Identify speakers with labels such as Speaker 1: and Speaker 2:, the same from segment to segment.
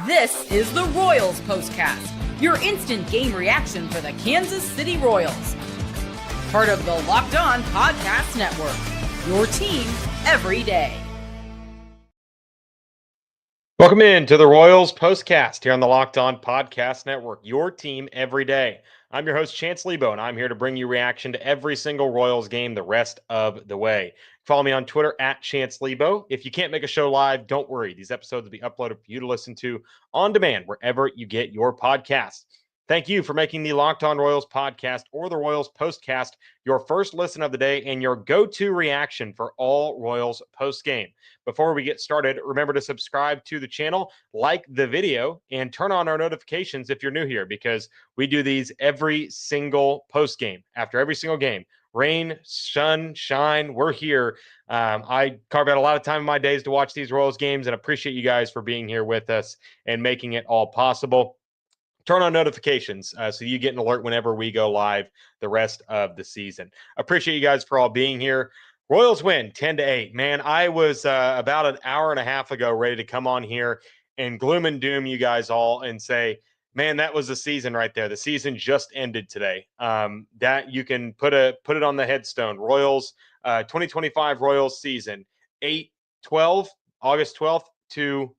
Speaker 1: This is the Royals POSTCAST, your instant game reaction for the Kansas City Royals. Part of the Locked On Podcast Network, your team every day.
Speaker 2: Welcome in to the Royals POSTCAST here on the Locked On Podcast Network, your team every day. I'm your host, Chance Liebau, and I'm here to bring you reaction to every single Royals game the rest of the way. Follow me on Twitter at Chance Liebau. If you can't make a show live, don't worry. These episodes will be uploaded for you to listen to on demand wherever you get your podcasts. Thank you for making the Locked On Royals podcast or the Royals POSTCAST your first listen of the day and your go-to reaction for all Royals postgame. Before we get started, remember to subscribe to the channel, like the video, and turn on our notifications if you're new here, because we do these every single postgame, after every single game. Rain, sun, shine, we're here. I carve out a lot of time in my days to watch these Royals games and appreciate you guys for being here with us and making it all possible. Turn on notifications so you get an alert whenever we go live the rest of the season. Appreciate you guys for all being here. Royals win 10-8. Man, I was about an hour and a half ago ready to come on here and gloom and doom you guys all and say, man, that was the season right there. The season just ended today. That you can put it on the headstone. Royals 2025 Royals season 8/12, August 12th to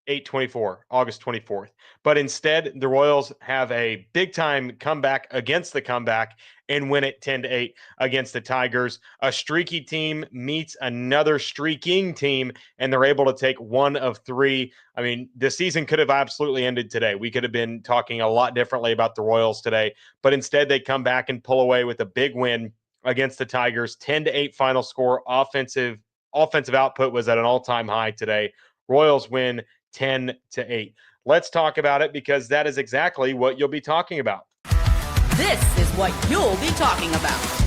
Speaker 2: 8/24, August 24th. But instead, the Royals have a big-time comeback against the comeback and win it 10-8 against the Tigers. A streaky team meets another streaking team, and they're able to take one of three. I mean, the season could have absolutely ended today. We could have been talking a lot differently about the Royals today, but instead they come back and pull away with a big win against the Tigers. 10-8 final score. Offensive output was at an all-time high today. Royals win 10-8. Let's talk about it, because that is exactly what you'll be talking about.
Speaker 1: This is what you'll be talking about.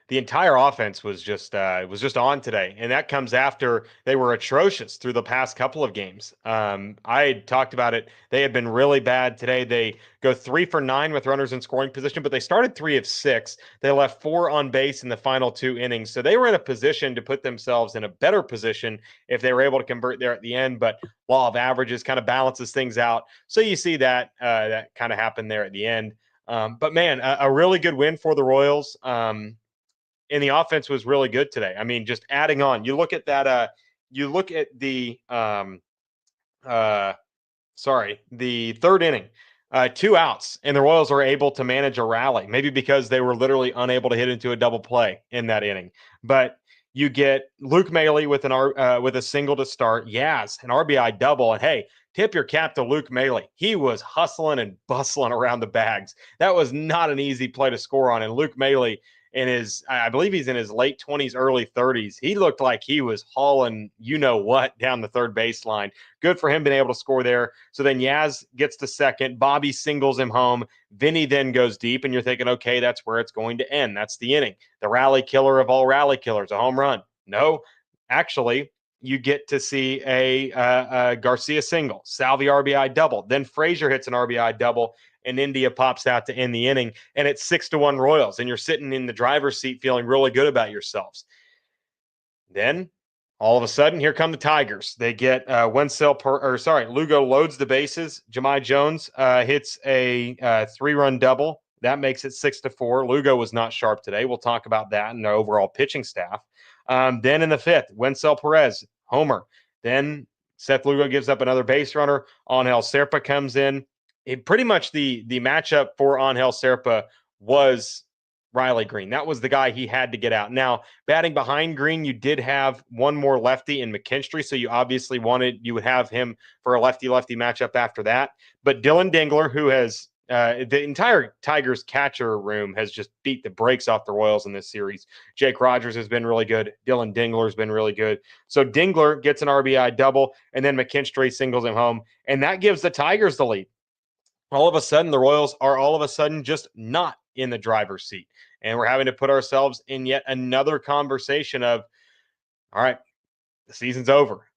Speaker 2: The entire offense was just on today, and that comes after they were atrocious through the past couple of games. I had talked about it. They had been really bad today. They go 3 for 9 with runners in scoring position, but they started 3 of 6. They left 4 on base in the final 2 innings, so they were in a position to put themselves in a better position if they were able to convert there at the end. But law of averages kind of balances things out, so you see that that kind of happened there at the end. But man, a really good win for the Royals. And the offense was really good today. I mean, just adding on. You look at that. You look at the the third inning, 2 outs, and the Royals are able to manage a rally. Maybe because they were literally unable to hit into a double play in that inning. But you get Luke Maile with a single to start. Yaz, an RBI double, and hey, tip your cap to Luke Maile. He was hustling and bustling around the bags. That was not an easy play to score on, and Luke Maile, I believe he's in his late 20s, early 30s. He looked like he was hauling you-know-what down the third baseline. Good for him being able to score there. So then Yaz gets to second. Bobby singles him home. Vinny then goes deep, and you're thinking, okay, that's where it's going to end. That's the inning. The rally killer of all rally killers, a home run. No, actually, you get to see a Garcia single, Salvi RBI double. Then Frazier hits an RBI double, and India pops out to end the inning, and it's 6-1 Royals, and you're sitting in the driver's seat feeling really good about yourselves. Then, all of a sudden, here come the Tigers. They get Lugo loads the bases. Jahmai Jones hits a 3-run double. That makes it 6-4. Lugo was not sharp today. We'll talk about that and the overall pitching staff. Then in the 5th, Wencel Perez, homer. Then Seth Lugo gives up another base runner. Angel Serpa comes in. Pretty much the matchup for Angel Serpa was Riley Green. That was the guy he had to get out. Now, batting behind Green, you did have one more lefty in McKinstry, so you obviously you would have him for a lefty-lefty matchup after that. But Dylan Dingler, who has the entire Tigers catcher room has just beat the brakes off the Royals in this series. Jake Rogers has been really good. Dylan Dingler has been really good. So Dingler gets an RBI double, and then McKinstry singles him home, and that gives the Tigers the lead. All of a sudden, the Royals are just not in the driver's seat. And we're having to put ourselves in yet another conversation of, all right, the season's over.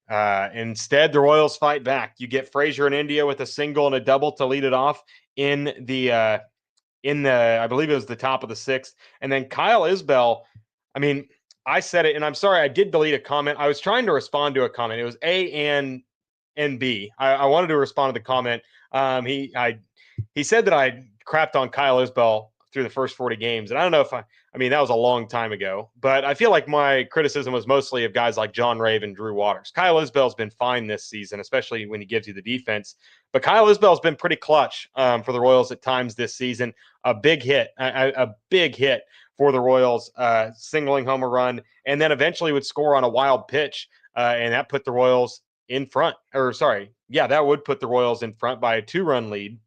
Speaker 2: Instead, the Royals fight back. You get Frazier and India with a single and a double to lead it off in the I believe it was the top of the 6th. And then Kyle Isbell, I mean, I said it, and I'm sorry, I did delete a comment. I was trying to respond to a comment. It was A and B. I wanted to respond to the comment. He said that I crapped on Kyle Isbell through the first 40 games. And I don't know if I mean, that was a long time ago, but I feel like my criticism was mostly of guys like John Rave and Drew Waters. Kyle Isbell's been fine this season, especially when he gives you the defense. But Kyle Isbell's been pretty clutch for the Royals at times this season. A big hit for the Royals, singling home a run, and then eventually would score on a wild pitch. And that put the Royals in front. That would put the Royals in front by a 2-run lead.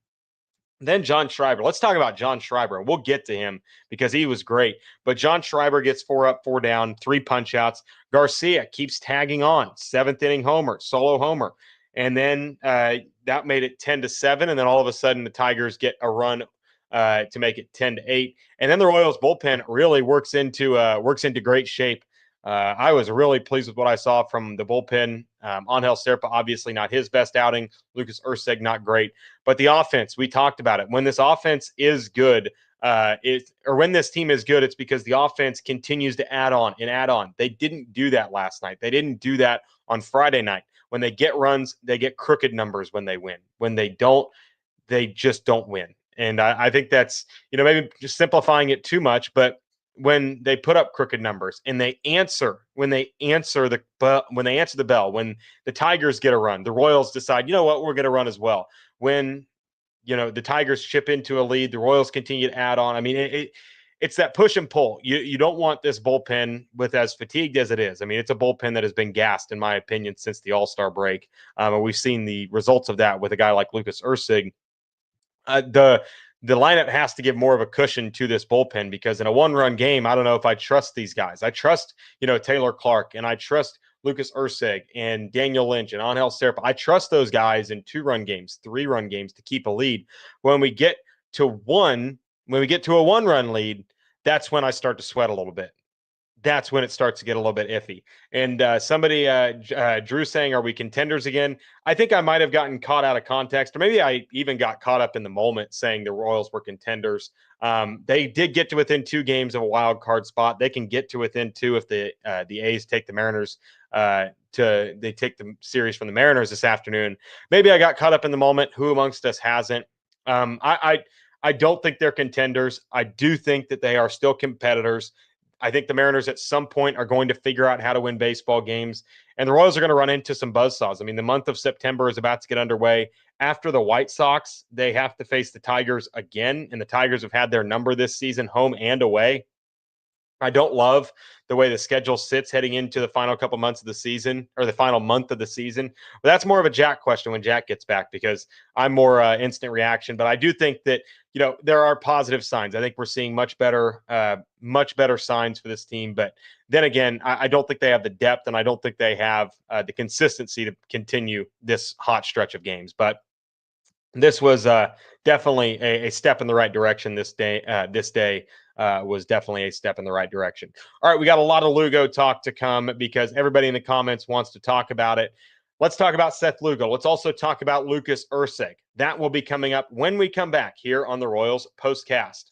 Speaker 2: Then John Schreiber. Let's talk about John Schreiber. We'll get to him because he was great. But John Schreiber gets 4 up, 4 down, 3 punch outs. Garcia keeps tagging on. 7th inning homer, solo homer. And then that made it 10-7. And then all of a sudden the Tigers get a run to make it 10-8. And then the Royals bullpen really works into great shape. I was really pleased with what I saw from the bullpen. Angel Serpa, obviously not his best outing. Lucas Erceg, not great. But the offense, we talked about it. When this offense is good, when this team is good, it's because the offense continues to add on and add on. They didn't do that last night. They didn't do that on Friday night. When they get runs, they get crooked numbers when they win. When they don't, they just don't win. And I think that's, maybe just simplifying it too much, but when they put up crooked numbers and when they answer the bell, when the Tigers get a run, the Royals decide, you know what, we're going to run as well. When, the Tigers chip into a lead, the Royals continue to add on. I mean, it's that push and pull. You don't want this bullpen with as fatigued as it is. I mean, it's a bullpen that has been gassed, in my opinion, since the All-Star break. And we've seen the results of that with a guy like Lucas Erceg. The lineup has to give more of a cushion to this bullpen because in a 1-run game, I don't know if I trust these guys. I trust, Taylor Clark, and I trust Lucas Erceg and Daniel Lynch and Angel Serpa. I trust those guys in 2-run games, 3-run games to keep a lead. When we get to a 1-run lead, that's when I start to sweat a little bit. That's when it starts to get a little bit iffy. And somebody, Drew saying, are we contenders again? I think I might have gotten caught out of context, or maybe I even got caught up in the moment saying the Royals were contenders. They did get to within 2 games of a wild card spot. They can get to within 2 if the A's take the Mariners they take the series from the Mariners this afternoon. Maybe I got caught up in the moment. Who amongst us hasn't? I don't think they're contenders. I do think that they are still competitors. I think the Mariners at some point are going to figure out how to win baseball games, and the Royals are going to run into some buzzsaws. I mean, the month of September is about to get underway. After the White Sox, they have to face the Tigers again, and the Tigers have had their number this season, home and away. I don't love the way the schedule sits heading into the final couple months of the season, or the final month of the season. But that's more of a Jack question when Jack gets back, because I'm more instant reaction. But I do think that, there are positive signs. I think we're seeing much better signs for this team. But then again, I don't think they have the depth, and I don't think they have the consistency to continue this hot stretch of games. But this was definitely a step in the right direction. This day was definitely a step in the right direction. All right, we got a lot of Lugo talk to come because everybody in the comments wants to talk about it. Let's talk about Seth Lugo. Let's also talk about Lucas Erceg. That will be coming up when we come back here on the Royals Postcast.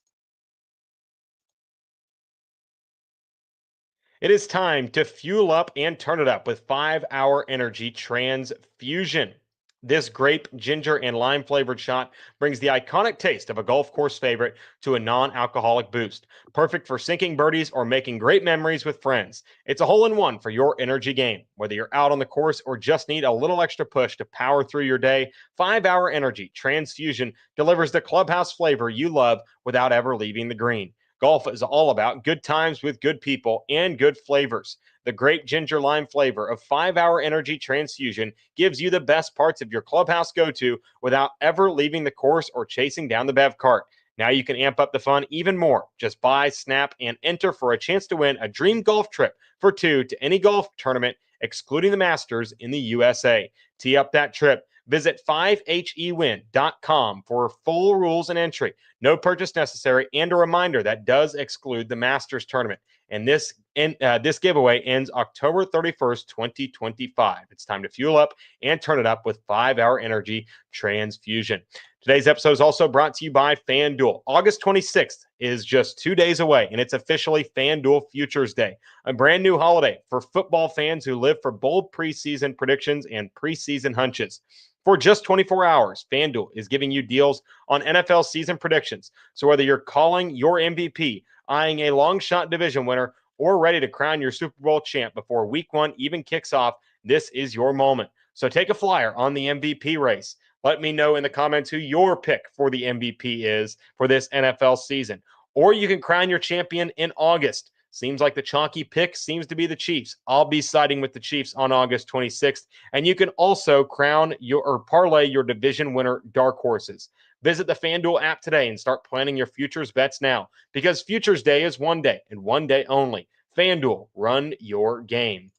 Speaker 2: It is time to fuel up and turn it up with 5-Hour Energy Transfusion. This grape, ginger, and lime flavored shot brings the iconic taste of a golf course favorite to a non-alcoholic boost. Perfect for sinking birdies or making great memories with friends. It's a hole-in-one for your energy game. Whether you're out on the course or just need a little extra push to power through your day, 5-Hour Energy Transfusion delivers the clubhouse flavor you love without ever leaving the green. Golf is all about good times with good people and good flavors. The grape ginger lime flavor of 5-Hour Energy Transfusion gives you the best parts of your clubhouse go-to without ever leaving the course or chasing down the bev cart. Now you can amp up the fun even more. Just buy, snap, and enter for a chance to win a dream golf trip for 2 to any golf tournament, excluding the Masters in the USA. Tee up that trip. Visit 5hewin.com for full rules and entry. No purchase necessary, and a reminder that does exclude the Masters tournament. And this This giveaway ends October 31st, 2025. It's time to fuel up and turn it up with 5-Hour Energy Transfusion. Today's episode is also brought to you by FanDuel. August 26th is just 2 days away, and it's officially FanDuel Futures Day, a brand new holiday for football fans who live for bold preseason predictions and preseason hunches. For just 24 hours, FanDuel is giving you deals on NFL season predictions. So whether you're calling your MVP, eyeing a long shot division winner, or ready to crown your Super Bowl champ before week 1 even kicks off, this is your moment. So take a flyer on the MVP race. Let me know in the comments who your pick for the MVP is for this NFL season. Or you can crown your champion in August. Seems like the chalky pick seems to be the Chiefs. I'll be siding with the Chiefs on August 26th. And you can also parlay your division winner dark horses. Visit the FanDuel app today and start planning your futures bets now, because Futures Day is one day and one day only. FanDuel, run your game.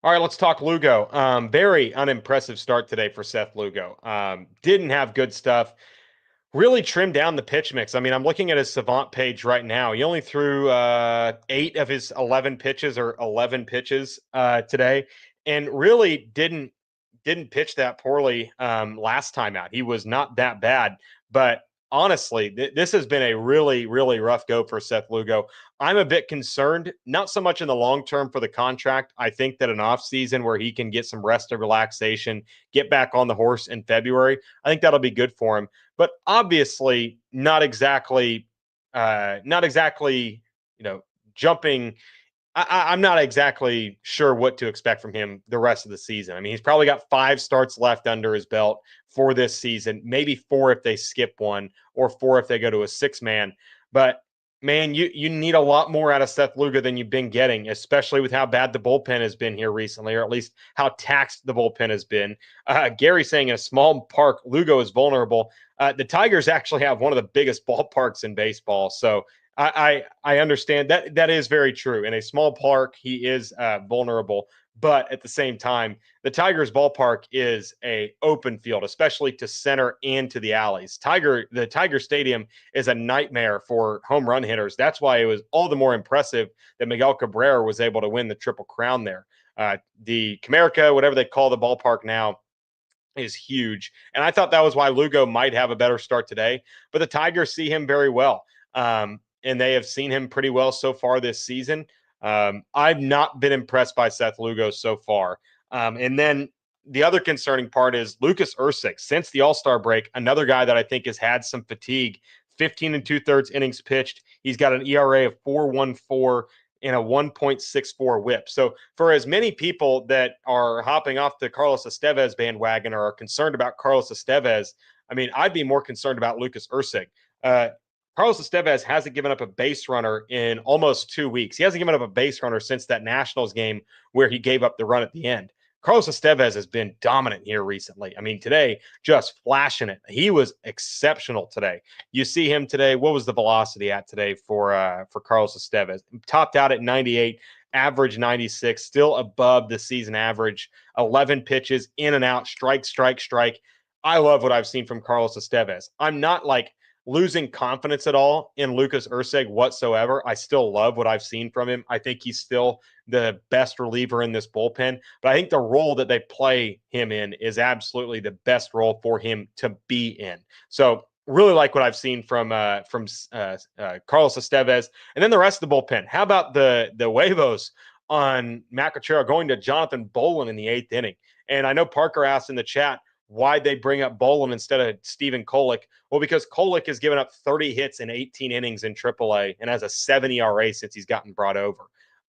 Speaker 2: All right, let's talk Lugo. Very unimpressive start today for Seth Lugo. Didn't have good stuff. Really trimmed down the pitch mix. I mean, I'm looking at his Savant page right now. He only threw 8 of his 11 pitches today, and really didn't pitch that poorly last time out. He was not that bad, but honestly, this has been a really, really rough go for Seth Lugo. I'm a bit concerned, not so much in the long term for the contract. I think that an offseason where he can get some rest and relaxation, get back on the horse in February, I think that'll be good for him. But obviously, not exactly, jumping. I'm not exactly sure what to expect from him the rest of the season. I mean, he's probably got 5 starts left under his belt for this season, maybe 4 if they skip one, or 4 if they go to a 6-man. But man, you need a lot more out of Seth Lugo than you've been getting, especially with how bad the bullpen has been here recently, or at least how taxed the bullpen has been. Gary saying in a small park, Lugo is vulnerable. The Tigers actually have one of the biggest ballparks in baseball, so I understand that is very true. In a small park, he is vulnerable, but at the same time, the Tigers ballpark is a open field, especially to center and to the alleys. The Tiger Stadium is a nightmare for home run hitters. That's why it was all the more impressive that Miguel Cabrera was able to win the Triple Crown there. The Comerica, whatever they call the ballpark now, is huge. And I thought that was why Lugo might have a better start today, but the Tigers see him very well. And they have seen him pretty well so far this season. I've not been impressed by Seth Lugo so far. And then the other concerning part is Lucas Erceg. Since the All-Star break, another guy that I think has had some fatigue. 15 2/3 innings pitched. He's got an ERA of 4.14 and a 1.64 whip. So for as many people that are hopping off the Carlos Estevez bandwagon or are concerned about Carlos Estevez, I mean, I'd be more concerned about Lucas Erceg. Carlos Estevez hasn't given up a base runner in almost 2 weeks. He hasn't given up a base runner since that Nationals game where he gave up the run at the end. Carlos Estevez has been dominant here recently. I mean, today, just flashing it. He was exceptional today. You see him today. What was the velocity at today for Carlos Estevez? Topped out at 98, average 96, still above the season average. 11 pitches, in and out, strike, strike, strike. I love what I've seen from Carlos Estevez. I'm not like losing confidence at all in Lucas Erceg whatsoever. I still love what I've seen from him. I think he's still the best reliever in this bullpen, but I think the role that they play him in is absolutely the best role for him to be in. So really like what I've seen from Carlos Estevez. And then the rest of the bullpen. How about the huevos on Macachero going to Jonathan Bolin in the 8th inning? And I know Parker asked in the chat, why'd they bring up Bolin instead of Stephen Kolek? Well, because Kolek has given up 30 hits in 18 innings in AAA and has a 7 ERA since he's gotten brought over.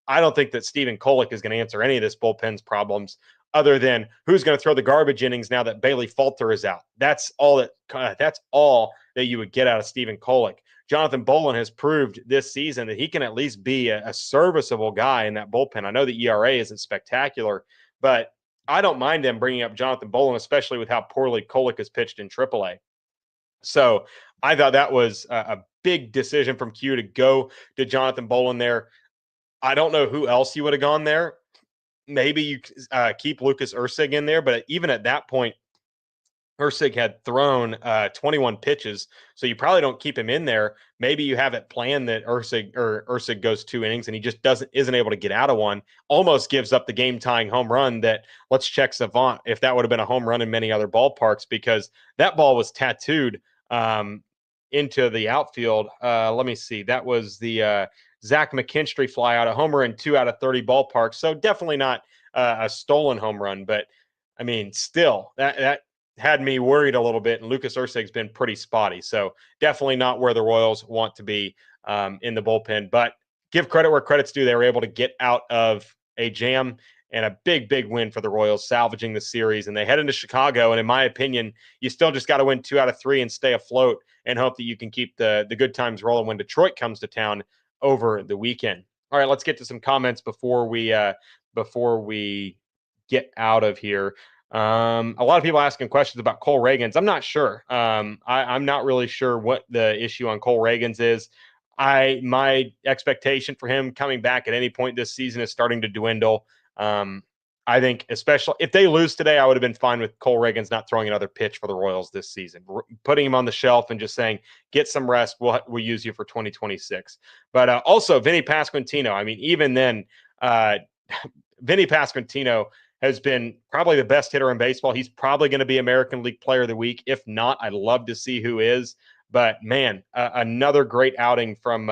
Speaker 2: I don't think that Stephen Kolek is going to answer any of this bullpen's problems other than who's going to throw the garbage innings now that Bailey Falter is out. That's all that you would get out of Stephen Kolek. Jonathan Bolin has proved this season that he can at least be a serviceable guy in that bullpen. I know the ERA isn't spectacular, but I don't mind them bringing up Jonathan Bolin, especially with how poorly Kolek has pitched in AAA. So I thought that was a big decision from Q to go to Jonathan Bolin there. I don't know who else you would have gone there. Maybe you keep Lucas Erceg in there, but even at that point, Ursig had thrown 21 pitches, so you probably don't keep him in there. Maybe you have it planned that Ursig goes 2 innings and he just isn't able to get out of one. Almost gives up the game tying home run that, let's check Savant if that would have been a home run in many other ballparks, because that ball was tattooed into the outfield. Let me see. That was the Zach McKinstry fly out, a homer in 2 out of 30 ballparks. So definitely not a stolen home run, but I mean, still that had me worried a little bit, and Lucas Ursig's been pretty spotty. So definitely not where the Royals want to be in the bullpen. But give credit where credit's due. They were able to get out of a jam, and a big, big win for the Royals, salvaging the series. And they head into Chicago. And in my opinion, you still just got to win 2 out of 3 and stay afloat and hope that you can keep the good times rolling when Detroit comes to town over the weekend. All right, let's get to some comments before we get out of here. A lot of people asking questions about Cole Reagans. I'm not sure. I'm not really sure what the issue on Cole Reagans is. My expectation for him coming back at any point this season is starting to dwindle. I think, especially if they lose today, I would have been fine with Cole Reagans not throwing another pitch for the Royals this season, putting him on the shelf and just saying, get some rest. We'll use you for 2026. But also Vinnie Pasquantino. I mean, even then, Vinnie Pasquantino has been probably the best hitter in baseball. He's probably going to be American League Player of the Week. If not, I'd love to see who is. But man, another great outing from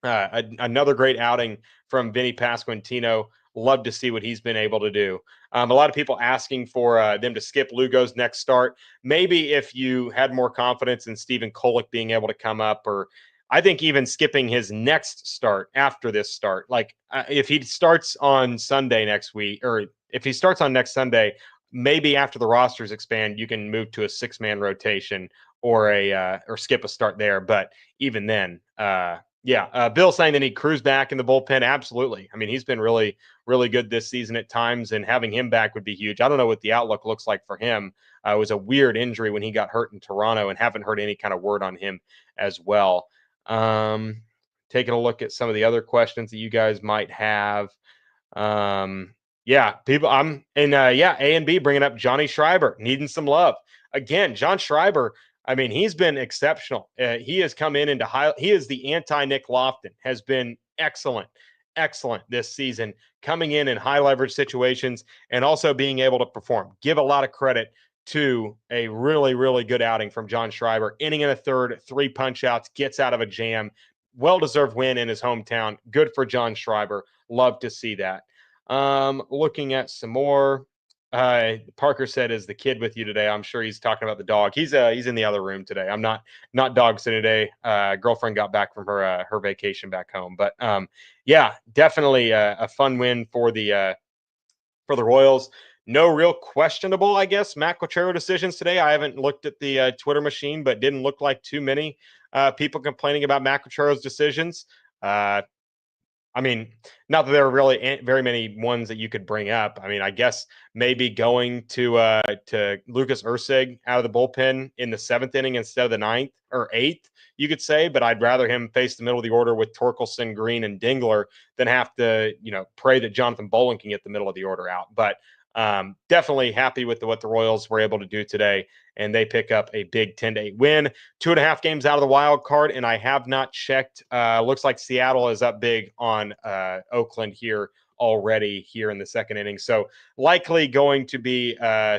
Speaker 2: Vinnie Pasquantino. Love to see what he's been able to do. A lot of people asking for them to skip Lugo's next start. Maybe if you had more confidence in Stephen Kolek being able to come up, or I think even skipping his next start after this start. Like if he starts on Sunday next week, or if he starts on next Sunday, maybe after the rosters expand, you can move to a 6-man rotation or skip a start there. But even then, Bill saying that he cruised back in the bullpen. Absolutely. I mean, he's been really, really good this season at times, and having him back would be huge. I don't know what the outlook looks like for him. It was a weird injury when he got hurt in Toronto, and haven't heard any kind of word on him as well. Taking a look at some of the other questions that you guys might have. A and B bringing up Johnny Schreiber needing some love again. John Schreiber, I mean, he's been exceptional. He has come into he is the anti-Nick Lofton, has been excellent this season, coming in high leverage situations and also being able to perform. Give a lot of credit to a really, really good outing from John Schreiber. Inning in a third, 3 punch outs, gets out of a jam. Well-deserved win in his hometown. Good for John Schreiber. Love to see that. Looking at some more. Parker said, "Is the kid with you today?" I'm sure he's talking about the dog. He's in the other room today. I'm not dog sitting today. Girlfriend got back from her vacation back home. But definitely a fun win for the Royals. No real questionable, I guess, Matt Quatrero decisions today. I haven't looked at the Twitter machine, but didn't look like too many people complaining about Matt Quatrero's decisions. I mean, not that there are really very many ones that you could bring up. I mean, I guess maybe going to Lucas Ursig out of the bullpen in the 7th inning instead of the 9th or 8th, you could say. But I'd rather him face the middle of the order with Torkelson, Green, and Dingler than have to, pray that Jonathan Bolin can get the middle of the order out. But definitely happy with what the Royals were able to do today, and they pick up a big 10-8 win. 2.5 games out of the wild card, and I have not checked. Looks like Seattle is up big on Oakland here already here in the 2nd inning. So likely going to be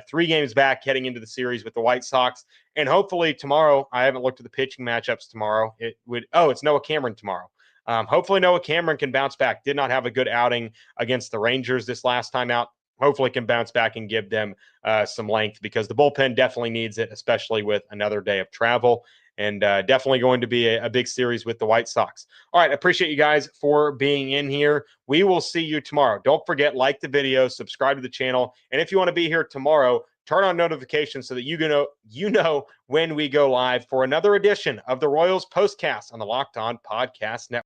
Speaker 2: 3 games back heading into the series with the White Sox, and hopefully tomorrow. I haven't looked at the pitching matchups tomorrow. It's Noah Cameron tomorrow. Hopefully Noah Cameron can bounce back. Did not have a good outing against the Rangers this last time out. Hopefully can bounce back and give them some length, because the bullpen definitely needs it, especially with another day of travel, and definitely going to be a big series with the White Sox. All right. I appreciate you guys for being in here. We will see you tomorrow. Don't forget, like the video, subscribe to the channel. And if you want to be here tomorrow, turn on notifications so that you know when we go live for another edition of the Royals Postcast on the Locked On Podcast Network.